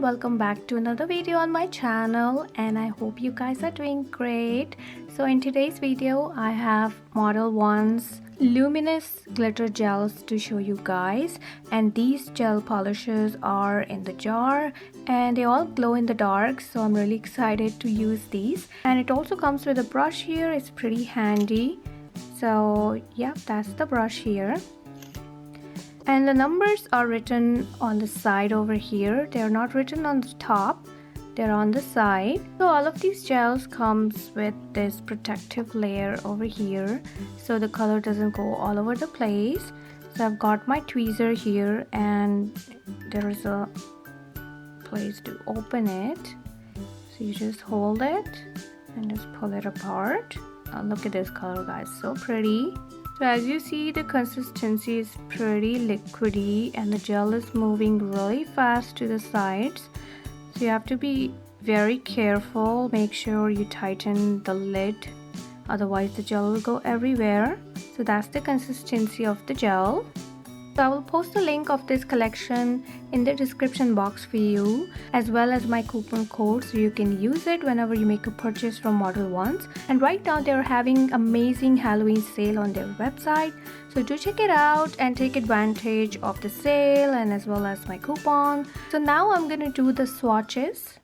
welcome back to another video on my channel, and I hope you guys are doing great. So in today's video I have Modelones Luminous glitter gels to show you guys, and these gel polishes are in the jar and they all glow in the dark, so I'm really excited to use these. And it also comes with a brush here. It's pretty handy. So yeah, that's the brush here. And the numbers are written on the side over here. They're not written on the top, they're on the side. So all of these gels comes with this protective layer over here, so the color doesn't go all over the place. So I've got my tweezer here and there is a place to open it. So you just hold it and just pull it apart. Look at this color, guys, so pretty. So as you see, the consistency is pretty liquidy and the gel is moving really fast to the sides. So you have to be very careful. Make sure you tighten the lid, otherwise the gel will go everywhere. So that's the consistency of the gel. So I will post a link of this collection in the description box for you, as well as my coupon code, so you can use it whenever you make a purchase from Modelones. And right now they're having amazing Halloween sale on their website, so do check it out and take advantage of the sale and as well as my coupon. So now I'm gonna do the swatches.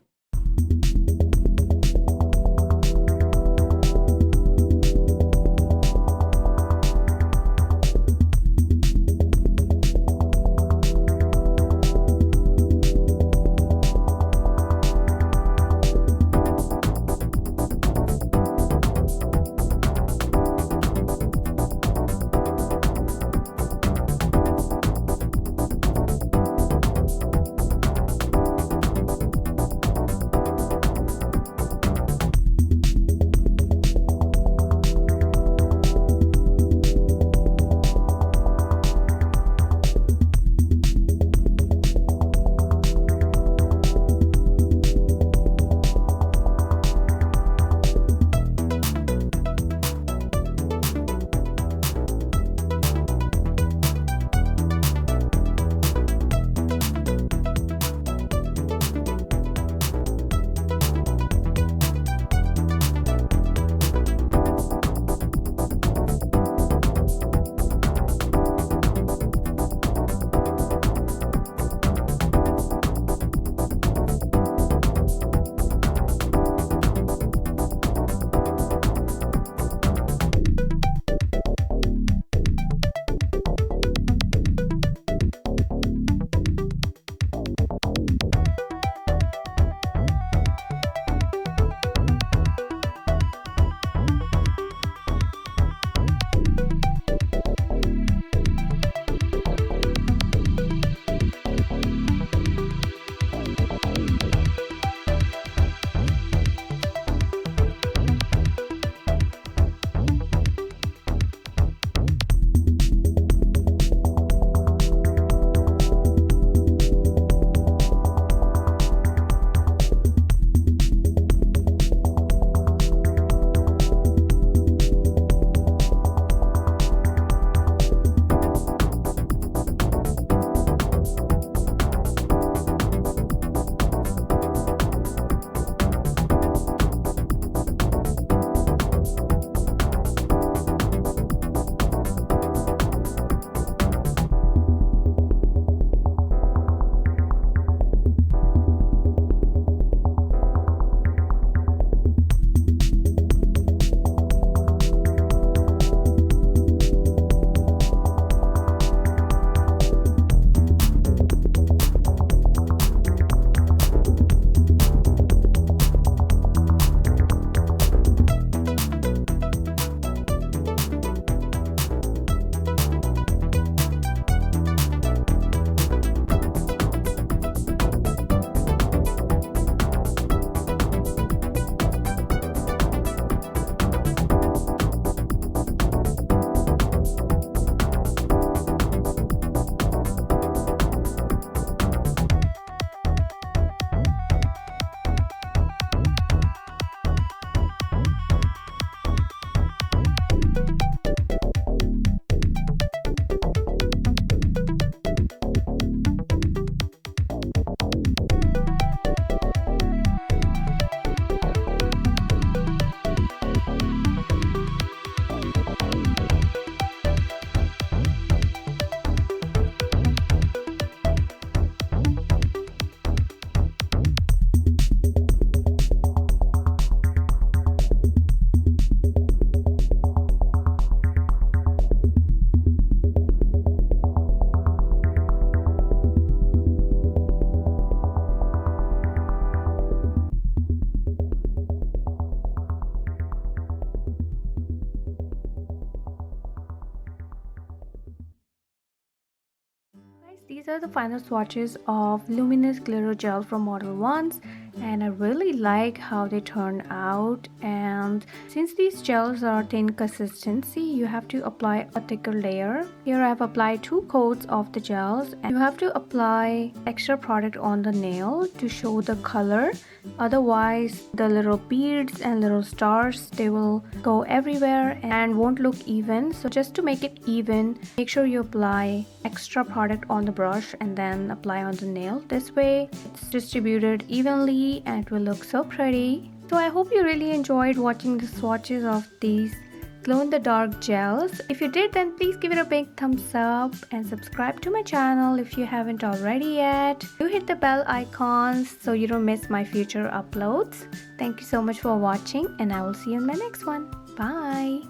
these are the final swatches of Luminous glitter gel from Modelones, and I really like how they turn out. And since these gels are thin consistency, you have to apply a thicker layer. Here I have applied 2 coats of the gels, and you have to apply extra product on the nail to show the color. Otherwise the little beads and little stars, they will go everywhere and won't look even. So just to make it even, make sure you apply extra product on the brush and then apply on the nail. This way it's distributed evenly and it will look so pretty. So I hope you really enjoyed watching the swatches of these glow-in-the-dark gels. If you did, then please give it a big thumbs up and subscribe to my channel if you haven't already yet. Do hit the bell icons so you don't miss my future uploads. Thank you so much for watching, and I will see you in my next one. Bye.